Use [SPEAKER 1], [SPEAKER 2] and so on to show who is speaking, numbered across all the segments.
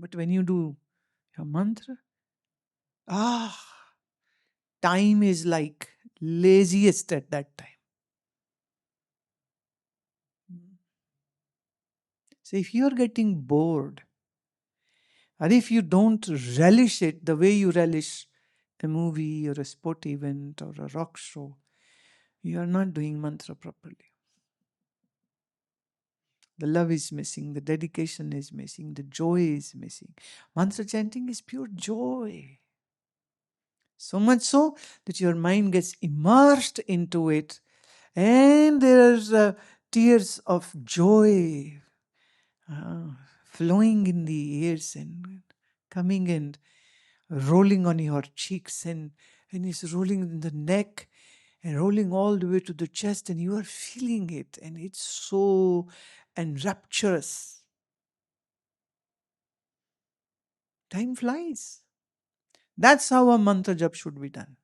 [SPEAKER 1] But when you do your mantra, time is like laziest at that time. So if you're getting bored, or if you don't relish it the way you relish a movie or a sport event or a rock show, you are not doing mantra properly. The love is missing, the dedication is missing, the joy is missing. Mantra chanting is pure joy. So much so that your mind gets immersed into it, and there's tears of joy flowing in the ears and coming and rolling on your cheeks, and it's rolling in the neck and rolling all the way to the chest, and you are feeling it, and it's so rapturous. Time flies. That's how a mantra jap should be done.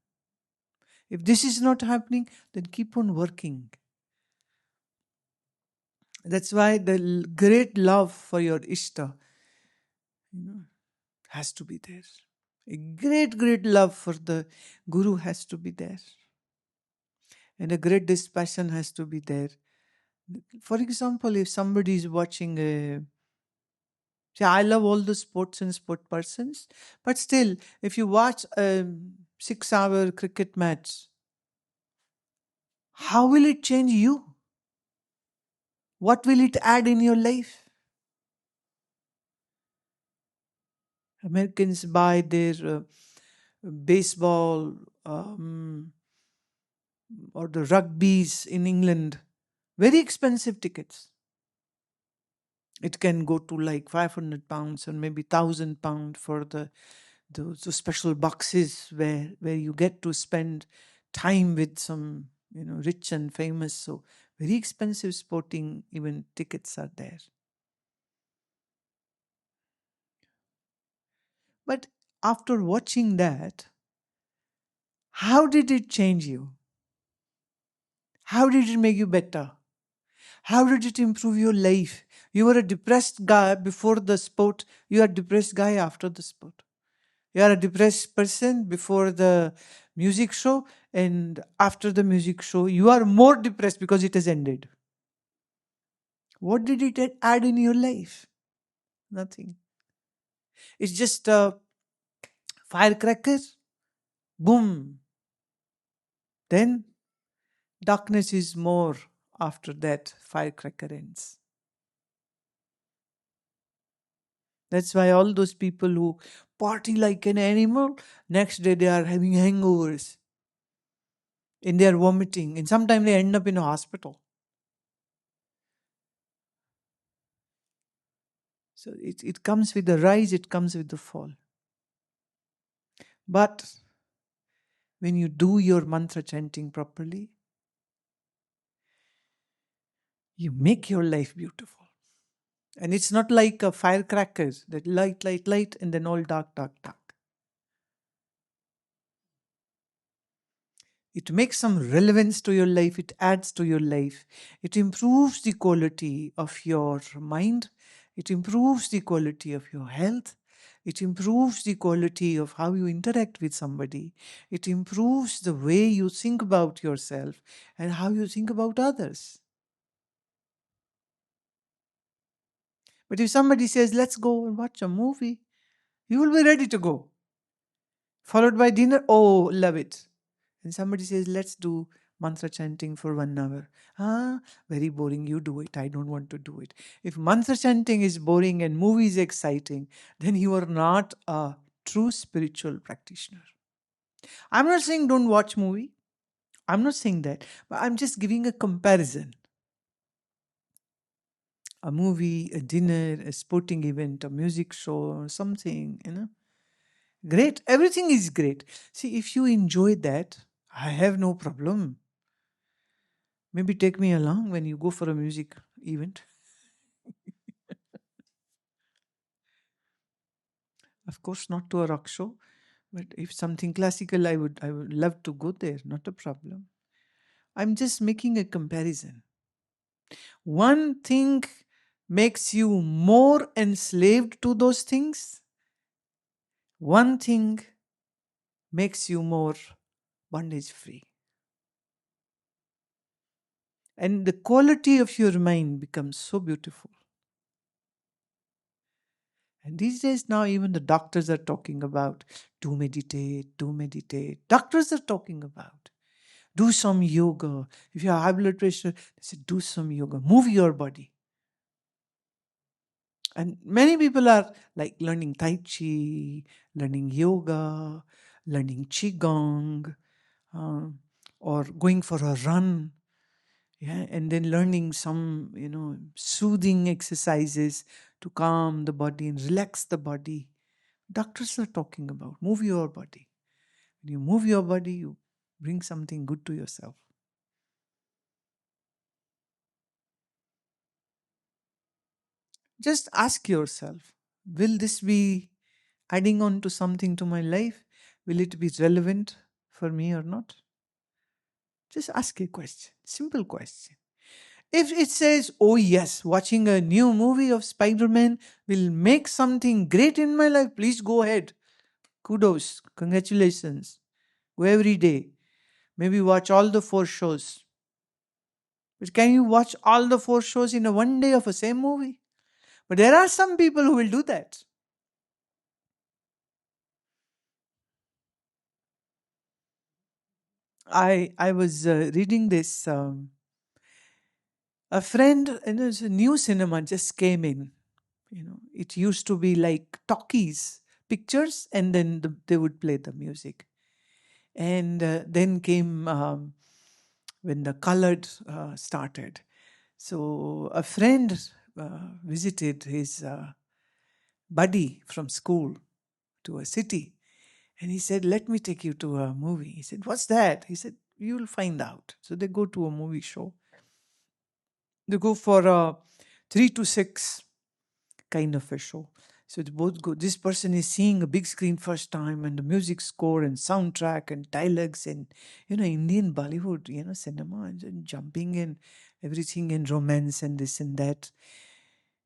[SPEAKER 1] If this is not happening, then keep on working. That's why the great love for your Ishta, has to be there. A great, great love for the Guru has to be there. And a great dispassion has to be there. For example, if somebody is watching see, I love all the sports and sport persons, but still, if you watch a 6-hour cricket match, how will it change you? What will it add in your life? Americans buy their baseball or the rugbies in England, very expensive tickets. It can go to like £500 or maybe £1,000 for the special boxes where you get to spend time with some rich and famous. So very expensive sporting event tickets are there. But after watching that, how did it change you? How did it make you better? How did it improve your life? You were a depressed guy before the sport. You are a depressed guy after the sport. You are a depressed person before the music show, and after the music show, you are more depressed because it has ended. What did it add in your life? Nothing. It's just a firecracker. Boom. Then darkness is more after that firecracker ends. That's why all those people who party like an animal, next day they are having hangovers and they are vomiting, and sometimes they end up in a hospital. So it comes with the rise, it comes with the fall. But when you do your mantra chanting properly, you make your life beautiful. And it's not like a firecracker that light, light, light, and then all dark, dark, dark. It makes some relevance to your life. It adds to your life. It improves the quality of your mind. It improves the quality of your health. It improves the quality of how you interact with somebody. It improves the way you think about yourself and how you think about others. But if somebody says, let's go and watch a movie, you will be ready to go. Followed by dinner, oh, love it. And somebody says, let's do mantra chanting for 1 hour. Very boring. You do it. I don't want to do it. If mantra chanting is boring and movie is exciting, then you are not a true spiritual practitioner. I'm not saying don't watch movie. I'm not saying that. But I'm just giving a comparison. A movie, a dinner, a sporting event, a music show, or something, Great. Everything is great. See, if you enjoy that, I have no problem. Maybe take me along when you go for a music event. Of course, not to a rock show, but if something classical, I would love to go there. Not a problem. I'm just making a comparison. One thing makes you more enslaved to those things. One thing makes you more bondage free. And the quality of your mind becomes so beautiful. And these days now, even the doctors are talking about do meditate, do meditate. Doctors are talking about do some yoga. If you have high blood pressure, they say do some yoga, move your body. And many people are like learning Tai Chi, learning yoga, learning Qigong, uh, or going for a run. Yeah, and then learning some, soothing exercises to calm the body and relax the body. Doctors are talking about move your body. When you move your body, you bring something good to yourself. Just ask yourself, will this be adding on to something to my life? Will it be relevant for me or not? Just ask a question, simple question. If it says, oh yes, watching a new movie of Spider-Man will make something great in my life, please go ahead. Kudos, congratulations. Go every day. Maybe watch all the 4 shows. But can you watch all the 4 shows in a one day of a same movie? But there are some people who will do that. I was reading this. A friend, and there's a new cinema just came in. It used to be like talkies, pictures, and then they would play the music. And then came when the colored started. So a friend visited his buddy from school to a city. And he said, let me take you to a movie. He said, what's that? He said, you'll find out. So they go to a movie show. They go for a 3 to 6 kind of a show. So they both go. This person is seeing a big screen first time, and the music score and soundtrack and dialogues and Indian Bollywood, cinema and jumping and everything and romance and this and that.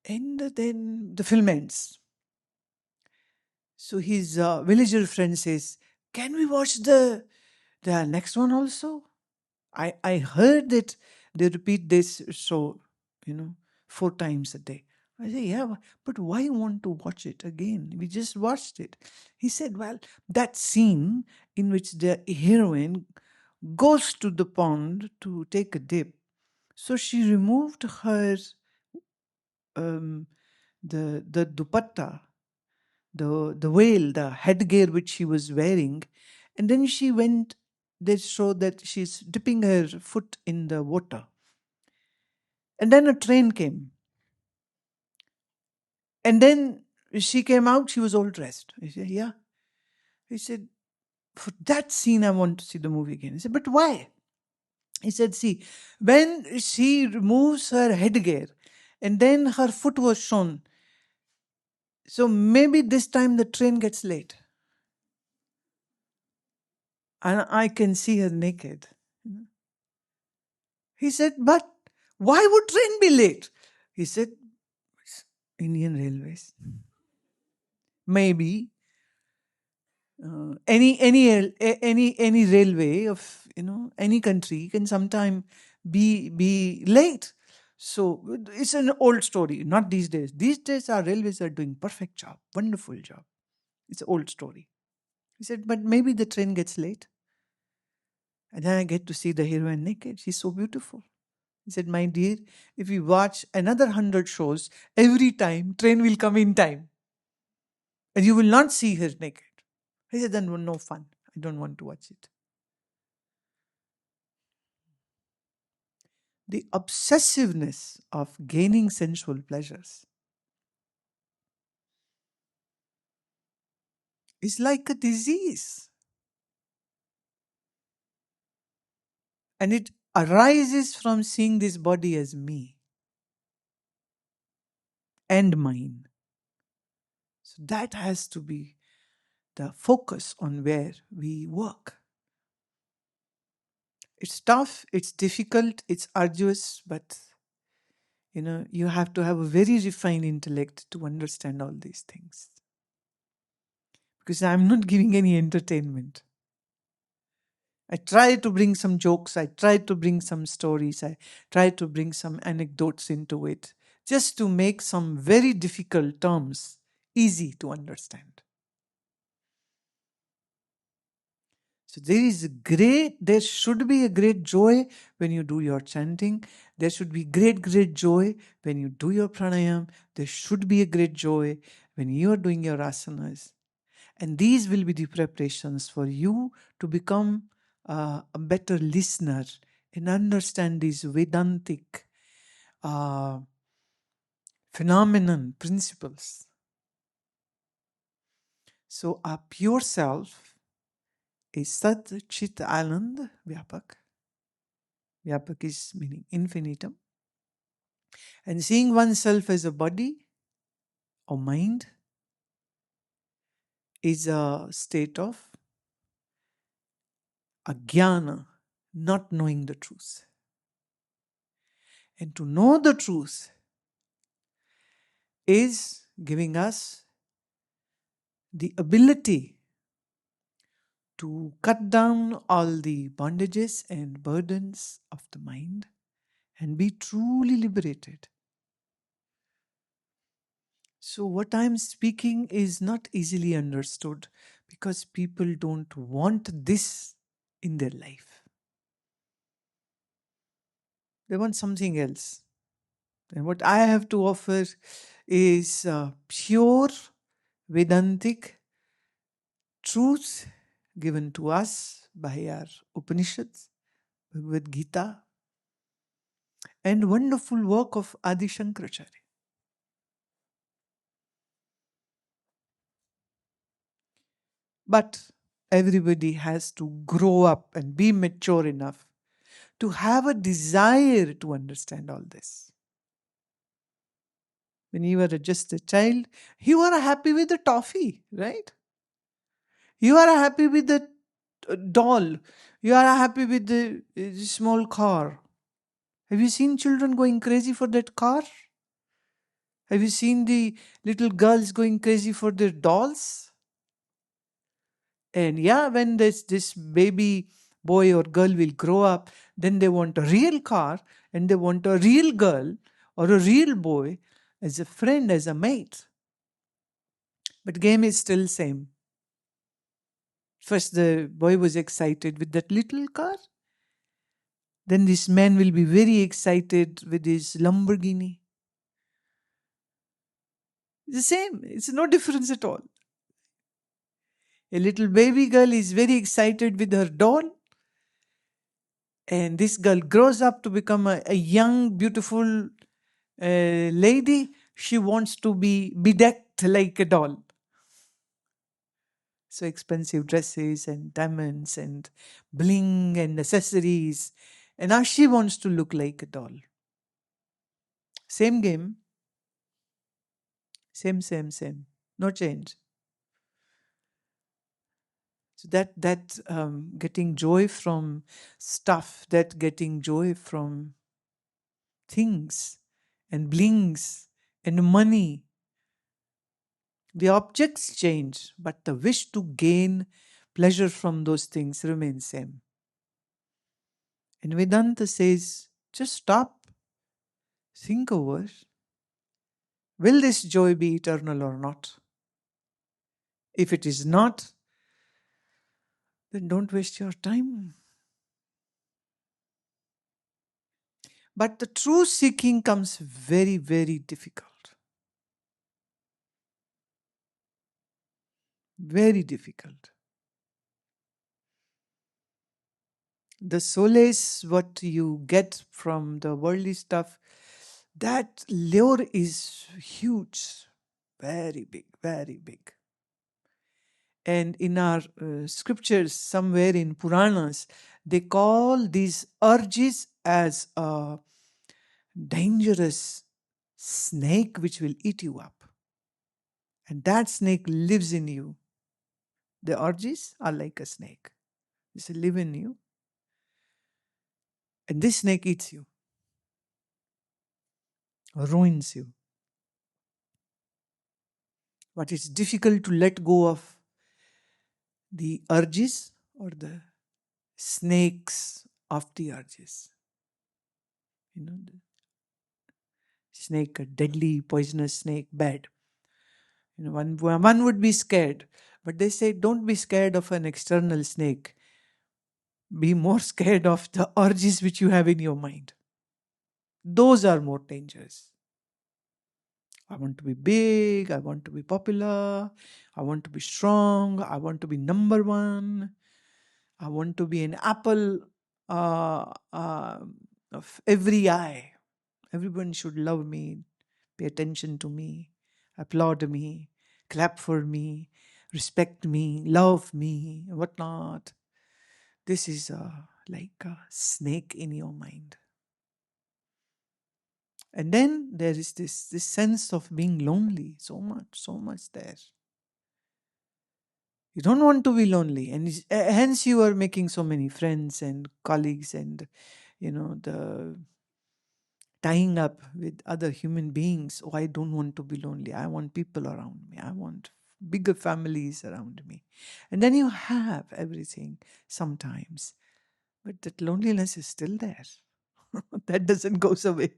[SPEAKER 1] And then the film ends. So his villager friend says, "Can we watch the next one also?" I heard that they repeat this show, 4 times a day. I say, yeah, but why want to watch it again? We just watched it. He said, well, that scene in which the heroine goes to the pond to take a dip. So she removed her um, the dupatta, the veil, the headgear which she was wearing, and then she went. They show that she's dipping her foot in the water, and then a train came, and then she came out. She was all dressed. I said, "Yeah." He said, "For that scene, I want to see the movie again." I said, "But why?" He said, "See, when she removes her headgear, and then her foot was shown, so maybe this time the train gets late, and I can see her naked." He said, "But why would train be late?" He said, "Indian Railways. Maybe any railway of any country can sometime be late." So it's an old story, not these days. These days our railways are doing perfect job, wonderful job. It's an old story. He said, "But maybe the train gets late, and then I get to see the heroine naked. She's so beautiful." He said, "My dear, if we watch another 100 shows, every time train will come in time, and you will not see her naked." He said, "Then no fun. I don't want to watch it." The obsessiveness of gaining sensual pleasures is like a disease, and it arises from seeing this body as me and mine. So that has to be the focus on where we work. It's tough, it's difficult, it's arduous, but You have to have a very refined intellect to understand all these things. Because I'm not giving any entertainment. I try to bring some jokes, I try to bring some stories, I try to bring some anecdotes into it, just to make some very difficult terms easy to understand. So there should be a great joy when you do your chanting. There should be great joy when you do your pranayam. There should be a great joy when you are doing your asanas. And these will be the preparations for you to become a better listener and understand these Vedantic phenomenon principles. So our pure self is Sat Chit Anand Vyapak. Vyapak is meaning infinitum. And seeing oneself as a body or mind is a state of ajnana, not knowing the truth. And to know the truth is giving us the ability to cut down all the bondages and burdens of the mind and be truly liberated. So what I'm speaking is not easily understood because people don't want this in their life. They want something else. And what I have to offer is pure Vedantic truth given to us by our Upanishads, Bhagavad Gita, and wonderful work of Adi Shankaracharya. But everybody has to grow up and be mature enough to have a desire to understand all this. When you were just a child, you are happy with the toffee, right? You are happy with the doll. You are happy with the small car. Have you seen children going crazy for that car? Have you seen the little girls going crazy for their dolls? And yeah, when this baby boy or girl will grow up, then they want a real car and they want a real girl or a real boy as a friend, as a mate. But game is still same. First the boy was excited with that little car. Then this man will be very excited with his Lamborghini. It's the same. It's no difference at all. A little baby girl is very excited with her doll. And this girl grows up to become a young, beautiful lady. She wants to be bedecked like a doll. So expensive dresses and diamonds and bling and accessories. And now she wants to look like a doll. Same game. Same. No change. So that getting joy from stuff, that getting joy from things and blings and money. The objects change, but the wish to gain pleasure from those things remains same. And Vedanta says, just stop, think over, will this joy be eternal or not? If it is not, then don't waste your time. But the true seeking comes very, very difficult. Very difficult. The solace, what you get from the worldly stuff, that lure is huge. Very big, very big. And in our scriptures, somewhere in Puranas, they call these urges as a dangerous snake which will eat you up. And that snake lives in you. The urges are like a snake. They live in you. And this snake eats you. ruins you. But it's difficult to let go of the urges or the snakes of the urges. The snake, a deadly poisonous snake, bad. One would be scared, but they say don't be scared of an external snake. Be more scared of the urges which you have in your mind. Those are more dangerous. I want to be big, I want to be popular, I want to be strong, I want to be number one, I want to be an apple uh, uh, of every eye. Everyone should love me, pay attention to me, applaud me, clap for me, respect me, love me, whatnot. This is like a snake in your mind. And then there is this sense of being lonely, so much there. You don't want to be lonely, and hence you are making so many friends and colleagues, and the tying up with other human beings. Oh, I don't want to be lonely. I want people around me. I want bigger families around me. And then you have everything sometimes, but that loneliness is still there. That doesn't go away.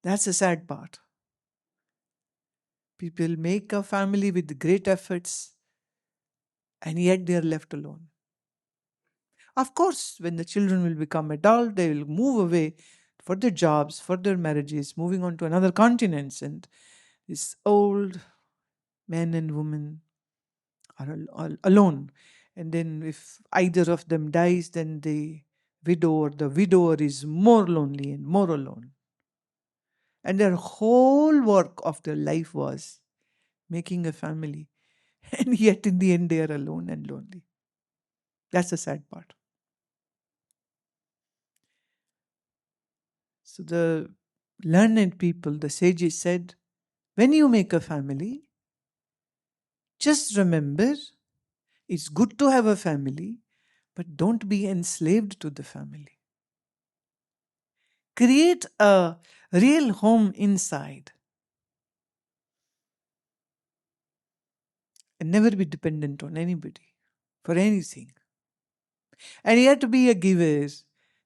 [SPEAKER 1] That's the sad part. People make a family with great efforts, and yet they are left alone. Of course, when the children will become adult, they will move away for their jobs, for their marriages, moving on to another continents, and this old men and women are alone. And then if either of them dies, then the widow or the widower is more lonely and more alone. And their whole work of their life was making a family. And yet in the end they are alone and lonely. That's the sad part. So the learned people, the sages said, when you make a family, just remember it's good to have a family, but don't be enslaved to the family. Create a real home inside and never be dependent on anybody for anything. And yet be a giver.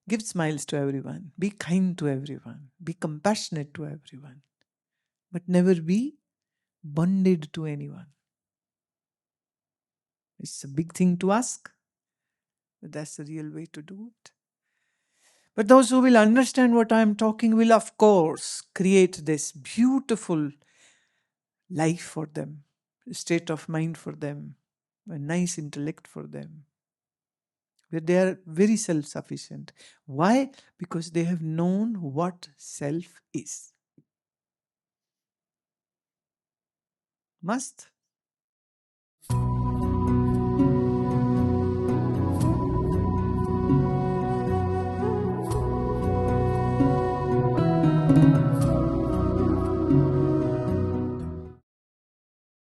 [SPEAKER 1] Give smiles to everyone. Be kind to everyone. Be compassionate to everyone. But never be bonded to anyone. It's a big thing to ask, but that's the real way to do it. But those who will understand what I am talking will, of course, create this beautiful life for them, a state of mind for them, a nice intellect for them, where they are very self-sufficient. Why? Because they have known what self is. Must.